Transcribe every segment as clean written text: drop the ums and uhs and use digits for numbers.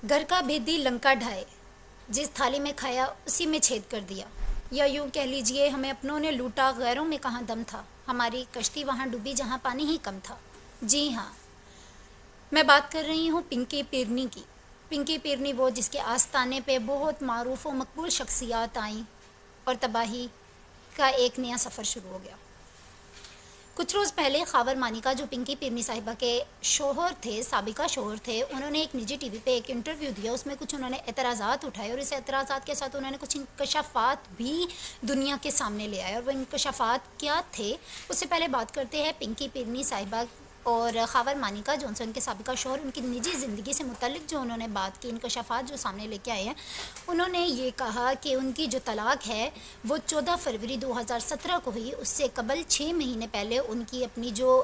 گھر کا بھیدی لنکا ڈھائے، جس تھالی میں کھایا اسی میں چھید کر دیا، یا یوں کہہ لیجئے ہمیں اپنوں نے لوٹا، غیروں میں کہاں دم تھا، ہماری کشتی وہاں ڈوبی جہاں پانی ہی کم تھا۔ جی ہاں، میں بات کر رہی ہوں پنکی پیرنی کی۔ پنکی پیرنی وہ جس کے آستانے پہ بہت معروف و مقبول شخصیات آئیں اور تباہی کا ایک نیا سفر شروع ہو گیا۔ کچھ روز پہلے خاور مانیکا جو پنکی پیرنی صاحبہ کے شوہر تھے، سابقہ شوہر تھے، انہوں نے ایک نجی ٹی وی پہ ایک انٹرویو دیا، اس میں کچھ انہوں نے اعتراضات اٹھائے اور اس اعتراضات کے ساتھ انہوں نے کچھ انکشافات بھی دنیا کے سامنے لے آئے، اور وہ انکشافات کیا تھے اس سے پہلے بات کرتے ہیں پنکی پیرنی صاحبہ اور خاور مانیکا جو ان کے سابقہ شوہر، ان کی نجی زندگی سے متعلق جو انہوں نے بات کی، انکشافات جو سامنے لے کے آئے ہیں۔ انہوں نے یہ کہا کہ ان کی جو طلاق ہے وہ 14 فروری 2017 کو ہوئی، اس سے قبل 6 مہینے پہلے ان کی اپنی جو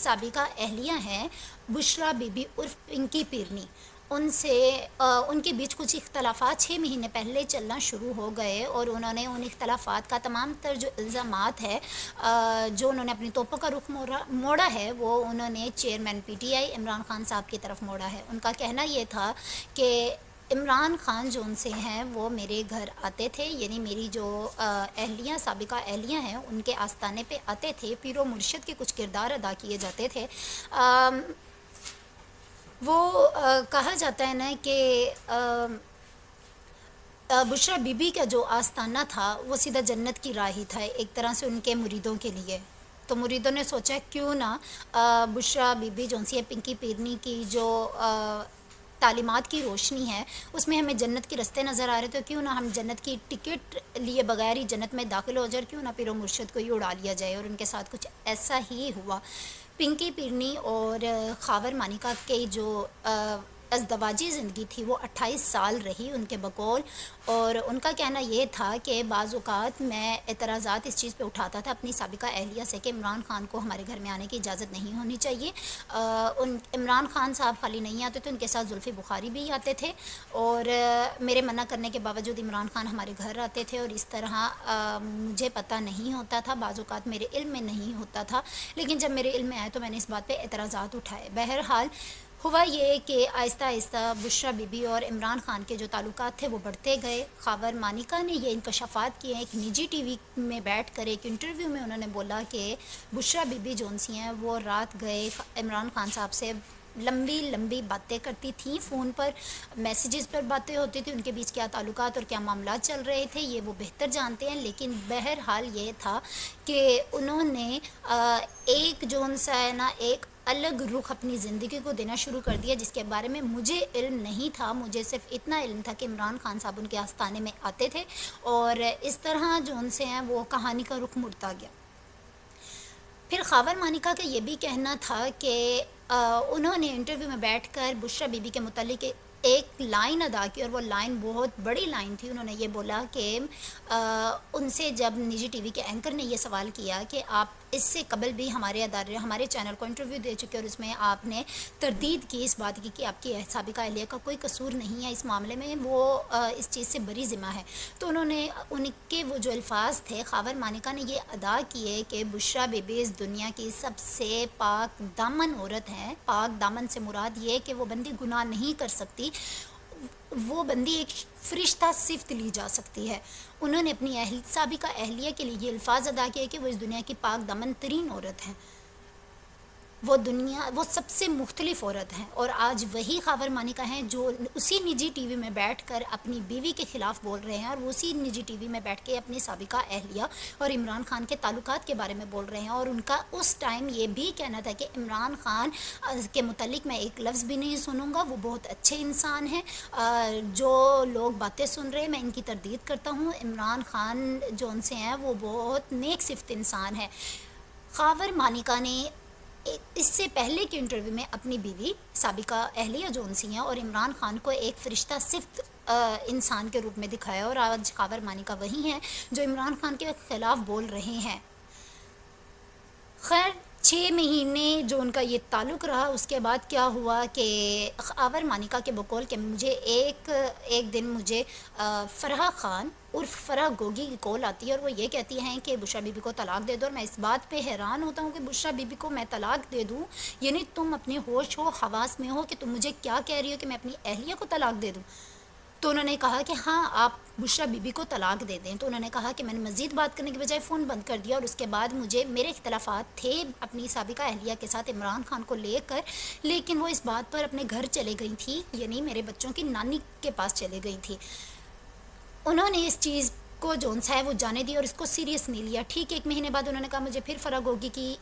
سابقہ اہلیہ ہیں بشرا بی بی عرف پنکی پیرنی، ان کے بیچ کچھ اختلافات 6 مہینے پہلے چلنا شروع ہو گئے، اور انہوں نے ان اختلافات کا تمام تر جو الزامات ہے جو انہوں نے اپنی توپوں کا رخ موڑا ہے، وہ انہوں نے chairman P T I Imran Khan صاحب کی طرف موڑا ہے۔ ان کا کہنا یہ تھا کہ عمران خان جو ان سے ہیں وہ میرے گھر آتے تھے، یعنی میری جو اہلیہ سابقہ اہلیہ ہیں ان کے آستانے پہ آتے تھے، پیر و مرشد کے کچھ کردار ادا کیے جاتے تھے۔ وہ کہا جاتا ہے نا کہ بشرا بی بی کا جو آستانہ تھا وہ سیدھا جنت کی راہ ہی تھا ایک طرح سے ان کے مریدوں کے لیے۔ تو مریدوں نے سوچا کیوں نہ بشرا بی بی جونسی ہے پنکی پیرنی کی جو تعلیمات کی روشنی ہے اس میں ہمیں جنت کے رستے نظر آ رہے تھے، کیوں نہ ہم جنت کی ٹکٹ لیے بغیر ہی جنت میں داخل ہو جائے، کیوں نہ پیر و مرشد کو ہی اڑا لیا جائے، اور ان کے ساتھ کچھ ایسا ہی ہوا۔ پنکی پیرنی اور خاور مانیکا کے جو ازدواجی زندگی تھی وہ 28 سال رہی ان کے بقول، اور ان کا کہنا یہ تھا کہ بعض اوقات میں اعتراضات اس چیز پہ اٹھاتا تھا اپنی سابقہ اہلیہ سے کہ عمران خان کو ہمارے گھر میں آنے کی اجازت نہیں ہونی چاہیے۔ عمران خان صاحب خالی نہیں آتے تھے، ان کے ساتھ زلفی بخاری بھی آتے تھے، اور میرے منع کرنے کے باوجود عمران خان ہمارے گھر آتے تھے، اور اس طرح مجھے پتہ نہیں ہوتا تھا، بعض اوقات میرے علم میں نہیں ہوتا تھا، لیکن جب میرے علم میں آئے تو میں نے اس بات پہ اعتراضات اٹھائے۔ بہرحال ہوا یہ کہ آہستہ آہستہ بشرا بی بی اور عمران خان کے جو تعلقات تھے وہ بڑھتے گئے۔ خاور مانیکا نے یہ انکشافات کیے ہیں، ایک نجی ٹی وی میں بیٹھ کر ایک انٹرویو میں انہوں نے بولا کہ بشرا بی بی جونسی ہیں وہ رات گئے عمران خان صاحب سے لمبی لمبی باتیں کرتی تھیں، فون پر میسیجز پر باتیں ہوتی تھی، ان کے بیچ کیا تعلقات اور کیا معاملات چل رہے تھے یہ وہ بہتر جانتے ہیں، لیکن بہرحال یہ تھا کہ انہوں نے ایک جون سا ہے نا ایک الگ رخ اپنی زندگی کو دینا شروع کر دیا، جس کے بارے میں مجھے علم نہیں تھا۔ مجھے صرف اتنا علم تھا کہ عمران خان صاحب ان کے آستانے میں آتے تھے، اور اس طرح جو ان سے ہیں وہ کہانی کا رخ مڑتا گیا۔ پھر خاور مانیکا کا یہ بھی کہنا تھا کہ انہوں نے انٹرویو میں بیٹھ کر بشرا بی بی کے متعلق ایک لائن ادا کی، اور وہ لائن بہت بڑی لائن تھی۔ انہوں نے یہ بولا کہ ان سے جب نجی ٹی وی کے اینکر نے یہ سوال کیا کہ آپ اس سے قبل بھی ہمارے ادارے ہمارے چینل کو انٹرویو دے چکے اور اس میں آپ نے تردید کی اس بات کی کہ آپ کی سابقہ اہلیہ کا کوئی قصور نہیں ہے اس معاملے میں، وہ اس چیز سے بری ذمہ ہے، تو انہوں نے ان کے وہ جو الفاظ تھے خاور مانیکا نے یہ ادا کیے کہ بشرا بی بی اس دنیا کی سب سے پاک دامن عورت ہے۔ پاک دامن سے مراد یہ کہ وہ بندی گناہ نہیں کر سکتی، وہ بندی ایک فرشتہ صفت لی جا سکتی ہے۔ انہوں نے اپنی سابقہ اہلیہ کے لیے یہ الفاظ ادا کیے کہ وہ اس دنیا کی پاک دامن ترین عورت ہیں، وہ سب سے مختلف عورت ہیں، اور آج وہی خاور مانیکا ہیں جو اسی نجی ٹی وی میں بیٹھ کر اپنی بیوی کے خلاف بول رہے ہیں، اور وہ اسی نجی ٹی وی میں بیٹھ کے اپنی سابقہ اہلیہ اور عمران خان کے تعلقات کے بارے میں بول رہے ہیں، اور ان کا اس ٹائم یہ بھی کہنا تھا کہ عمران خان کے متعلق میں ایک لفظ بھی نہیں سنوں گا، وہ بہت اچھے انسان ہیں، جو لوگ باتیں سن رہے ہیں میں ان کی تردید کرتا ہوں، عمران خان جو ان سے ہیں وہ بہت نیک صفت انسان ہے۔ خاور مانیکا نے اس سے پہلے کے انٹرویو میں اپنی بیوی سابقہ اہلیہ جو ان سی ہیں اور عمران خان کو ایک فرشتہ صفت انسان کے روپ میں دکھایا، اور آج خاور مانیکا وہی ہیں جو عمران خان کے خلاف بول رہے ہیں۔ خیر 6 مہینے جو ان کا یہ تعلق رہا، اس کے بعد کیا ہوا کہ خاور مانیکا کے بقول کہ مجھے ایک دن مجھے فرحہ خان عرف فرح گوگی کی کال آتی ہے، اور وہ یہ کہتی ہیں کہ بشریٰ بی بی کو طلاق دے دو، اور میں اس بات پہ حیران ہوتا ہوں کہ بشریٰ بی بی کو میں طلاق دے دوں، یعنی تم اپنے ہوش ہو حواس میں ہو کہ تم مجھے کیا کہہ رہی ہو کہ میں اپنی اہلیہ کو طلاق دے دوں؟ تو انہوں نے کہا کہ ہاں آپ بشریٰ بی بی کو طلاق دے دیں۔ تو انہوں نے کہا کہ میں نے مزید بات کرنے کے بجائے فون بند کر دیا، اور اس کے بعد میرے اختلافات تھے اپنی سابقہ اہلیہ کے ساتھ عمران خان کو لے کر، لیکن وہ اس بات پر اپنے گھر چلے گئی تھی، یعنی میرے بچوں کی نانی کے پاس چلے گئی تھی۔ انہوں نے اس چیز کو جون سا ہے وہ جانے دی اور اس کو سیریس نہیں لیا۔ ٹھیک 1 مہینے بعد انہوں نے کہا مجھے پھر فرح گوگی کی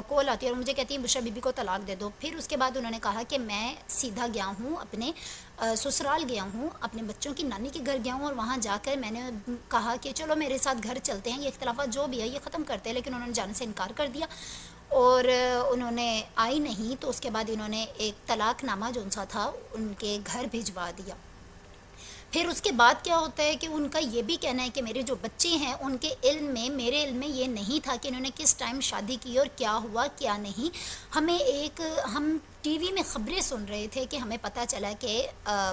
کال آتی ہے اور مجھے کہتی ہے بشریٰ بی بی کو طلاق دے دو۔ پھر اس کے بعد انہوں نے کہا کہ میں سیدھا گیا ہوں اپنے سسرال گیا ہوں، اپنے بچوں کی نانی کے گھر گیا ہوں، اور وہاں جا کر میں نے کہا کہ چلو میرے ساتھ گھر چلتے ہیں، یہ اختلافات جو بھی ہے یہ ختم کرتے ہیں، لیکن انہوں نے جانے سے انکار کر دیا اور انہوں نے آئی نہیں۔ تو اس کے بعد انہوں نے ایک طلاق نامہ جون سا تھا ان کے گھر بھجوا دیا۔ پھر اس کے بعد کیا ہوتا ہے کہ ان کا یہ بھی کہنا ہے کہ میرے جو بچے ہیں ان کے علم میں، میرے علم میں یہ نہیں تھا کہ انہوں نے کس ٹائم شادی کی اور کیا ہوا کیا نہیں۔ ہم ٹی وی میں خبریں سن رہے تھے کہ ہمیں پتہ چلا کہ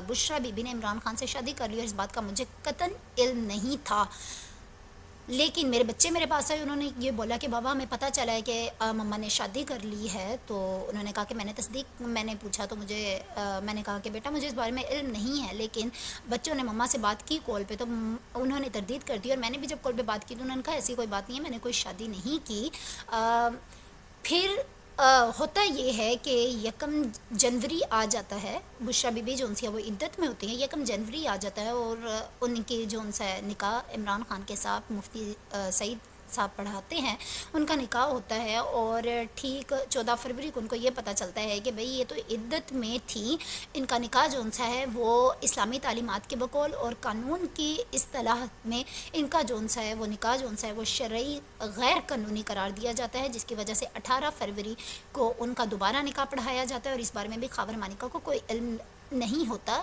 بشریٰ بی بی نے عمران خان سے شادی کر لی، اور اس بات کا مجھے قطعاً علم نہیں تھا۔ لیکن میرے بچے میرے پاس آئے، انہوں نے یہ بولا کہ بابا ہمیں پتہ چلا ہے کہ مما نے شادی کر لی ہے۔ تو انہوں نے کہا کہ میں نے پوچھا تو میں نے کہا کہ بیٹا مجھے اس بارے میں علم نہیں ہے، لیکن بچوں نے مما سے بات کی کال پہ تو انہوں نے تردید کر دی، اور میں نے بھی جب کال پہ بات کی تو انہوں نے کہا ایسی کوئی بات نہیں ہے، میں نے کوئی شادی نہیں کی۔ پھر ہوتا یہ ہے کہ 1 جنوری آ جاتا ہے، بشریٰ بی بی جو ان سے وہ عدت میں ہوتی ہیں، 1 جنوری آ جاتا ہے، اور ان کی جو ان سے نکاح عمران خان کے ساتھ مفتی سعید صاحب پڑھاتے ہیں، ان کا نکاح ہوتا ہے، اور ٹھیک 14 فروری کو ان کو یہ پتہ چلتا ہے کہ بھئی یہ تو عدت میں تھی۔ ان کا نکاح جو ان سا ہے وہ اسلامی تعلیمات کے بقول اور قانون کی اصطلاح میں ان کا جو ان سا ہے وہ نکاح جو ان سا ہے وہ شرعی غیر قانونی قرار دیا جاتا ہے، جس کی وجہ سے 18 فروری کو ان کا دوبارہ نکاح پڑھایا جاتا ہے، اور اس بارے میں بھی خاور مانیکا کو کوئی علم نہیں ہوتا۔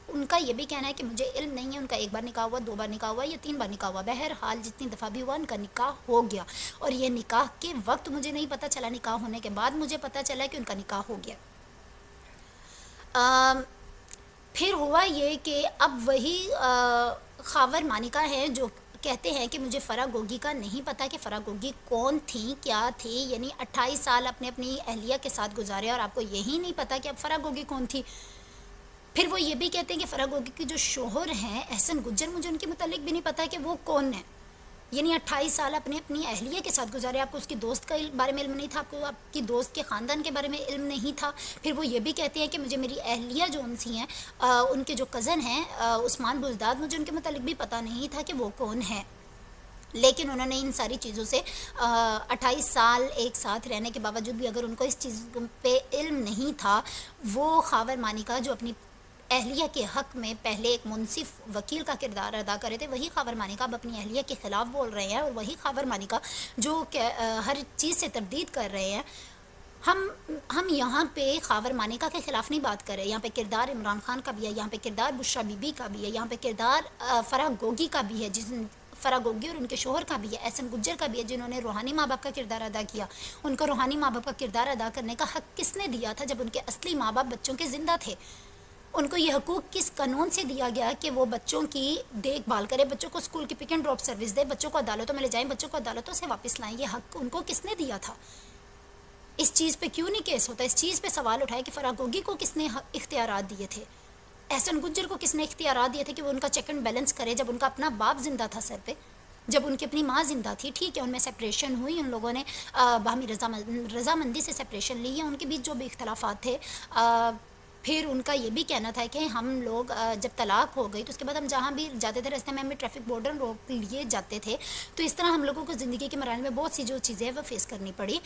ان کا یہ بھی کہنا ہے کہ مجھے علم نہیں ہے، ان کا 1 بار نکاح ہوا، 2 بار نکاح ہوا یا 3 بار نکاح ہوا، بہرحال جتنی دفعہ بھی ہوا ان کا نکاح ہو گیا، اور یہ نکاح کے وقت مجھے نہیں پتہ چلا، نکاح ہونے کے بعد مجھے پتہ چلا کہ ان کا نکاح ہو گیا۔ پھر ہوا یہ کہ اب وہی خاور مانیکا ہے جو کہتے ہیں کہ مجھے فرح گوگی کا نہیں پتہ کہ فرح گوگی کون تھی کیا تھی، یعنی 28 سال اپنی اہلیہ کے ساتھ گزارے اور آپ کو یہی نہیں پتہ کہ اب فرح گوگی کون تھی۔ پھر وہ یہ بھی کہتے ہیں کہ فرح گوگی کی جو شوہر ہیں احسن گجر، مجھے ان کے متعلق بھی نہیں پتہ کہ وہ کون ہے، یعنی 28 سال اپنی اہلیہ کے ساتھ گزارے، آپ کو اس کی دوست کا بارے میں علم نہیں تھا، آپ کو آپ کی دوست کے خاندان کے بارے میں علم نہیں تھا۔ پھر وہ یہ بھی کہتے ہیں کہ مجھے میری اہلیہ جو ان سی ہیں ان کے جو کزن ہیں عثمان بزداد، مجھے ان کے متعلق بھی پتہ نہیں تھا کہ وہ کون ہے، لیکن انہوں نے ان ساری چیزوں سے 28 سال ایک ساتھ رہنے کے باوجود بھی اگر ان کو اس چیز پہ علم نہیں تھا، وہ خاور مانیکا جو اپنی اہلیہ کے حق میں پہلے ایک منصف وکیل کا کردار ادا کرے تھے، وہی خاور مانیکا اب اپنی اہلیہ کے خلاف بول رہے ہیں، اور وہی خاور مانیکا جو ہر چیز سے تردید کر رہے ہیں۔ ہم یہاں پہ خاور مانیکا کے خلاف نہیں بات کر رہے، یہاں پہ کردار عمران خان کا بھی ہے، یہاں پہ کردار بشریٰ بی بی کا بھی ہے، یہاں پہ کردار فرح گوگی کا بھی ہے، فرح گوگی اور ان کے شوہر کا بھی ہے، احسن گجر کا بھی ہے، جنہوں نے روحانی ماں باپ کا کردار ادا کیا۔ ان کو روحانی ماں باپ کا کردار ادا کرنے کا حق کس نے دیا تھا جب ان کے اصلی ماں باپ بچوں کے زندہ تھے؟ ان کو یہ حقوق کس قانون سے دیا گیا کہ وہ بچوں کی دیکھ بھال کرے، بچوں کو اسکول کی پک اینڈ ڈراپ سروس دے، بچوں کو عدالتوں میں لے جائیں، بچوں کو عدالتوں سے واپس لائیں؟ یہ حق ان کو کس نے دیا تھا؟ اس چیز پہ کیوں نہیں کیس ہوتا؟ اس چیز پہ سوال اٹھائے کہ فرح گوگی کو کس نے اختیارات دیے تھے، احسن گجر کو کس نے اختیارات دیے تھے کہ وہ ان کا چیک اینڈ بیلنس کرے جب ان کا اپنا باپ زندہ تھا سر پہ، جب ان کی اپنی ماں زندہ تھی؟ ٹھیک ہے ان میں سپریشن ہوئی، ان لوگوں نے باہمی رضامندی سے سپریشن لی ہے، ان کے بیچ جو بھی اختلافات تھے، پھر ان کا یہ بھی کہنا تھا کہ ہم لوگ جب طلاق ہو گئی تو اس کے بعد ہم جہاں بھی جاتے تھے راستے میں ہمیں ٹریفک بورڈر روک لیے جاتے تھے، تو اس طرح ہم لوگوں کو زندگی کے مراحل میں بہت سی جو چیزیں وہ فیس کرنی پڑی۔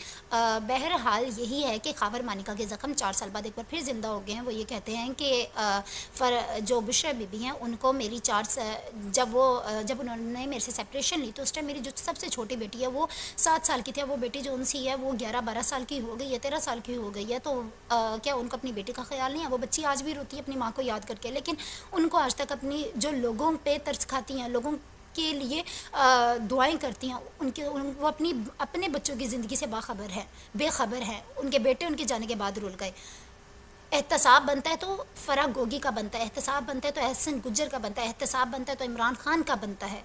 بہرحال یہی ہے کہ خاور مانیکا کے زخم 4 سال بعد ایک بار پھر زندہ ہو گئے ہیں۔ وہ یہ کہتے ہیں کہ جو بشریٰ بی بی ہیں ان کو میری جب انہوں نے میرے سے سپریشن لی تو اس ٹائم میری جو سب سے چھوٹی بیٹی ہے وہ 7 سال کی تھی، وہ بیٹی جو ان سی ہے وہ 11-12 سال کی ہو گئی ہے، 13 سال کی ہو گئی ہے، تو کیا ان کو اپنی بیٹی کا خیال نہیں ہے؟ وہ بچی آج بھی روتی ہے اپنی ماں کو یاد کر کے، لیکن ان کو آج تک اپنی جو لوگوں پہ ترس کھاتی ہیں، لوگوں کے لیے دعائیں کرتی ہیں، وہ اپنے بچوں کی زندگی سے بے خبر ہیں. ان کے بیٹے ان کے جانے کے بعد رول گئے. احتساب بنتا ہے تو فرح گوگی کا بنتا ہے، احتساب بنتا ہے تو احسن گجر کا بنتا ہے، احتساب بنتا ہے تو عمران خان کا بنتا ہے.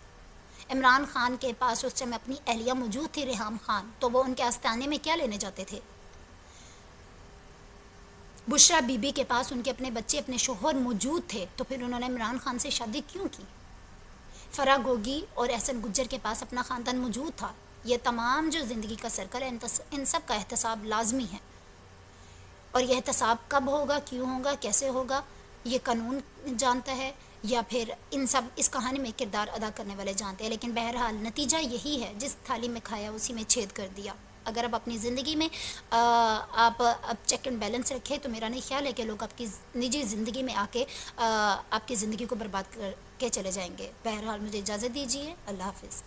عمران خان کے پاس اس ٹائم اپنی اہلیہ موجود تھی ریحام خان، تو وہ ان کے آستانے میں کیا لینے جاتے تھے؟ بشرا بی بی کے پاس ان کے اپنے بچے اپنے شوہر موجود تھے، تو پھر انہوں نے عمران خان سے شادی کیوں کی؟ فرح گوگی اور احسن گجر کے پاس اپنا خاندان موجود تھا. یہ تمام جو زندگی کا سرکل ہے ان سب کا احتساب لازمی ہے. اور یہ احتساب کب ہوگا، کیوں ہوگا، کیسے ہوگا، یہ قانون جانتا ہے یا پھر اس کہانی میں کردار ادا کرنے والے جانتے ہیں. لیکن بہرحال نتیجہ یہی ہے، جس تھالی میں کھایا اسی میں چھید کر دیا. اگر آپ اپنی زندگی میں آپ چیک اینڈ بیلنس رکھیں تو میرا نہیں خیال ہے کہ لوگ آپ کی نجی زندگی میں آ کے آپ کی زندگی کو برباد کر کے چلے جائیں گے. بہرحال مجھے اجازت دیجیے. اللہ حافظ.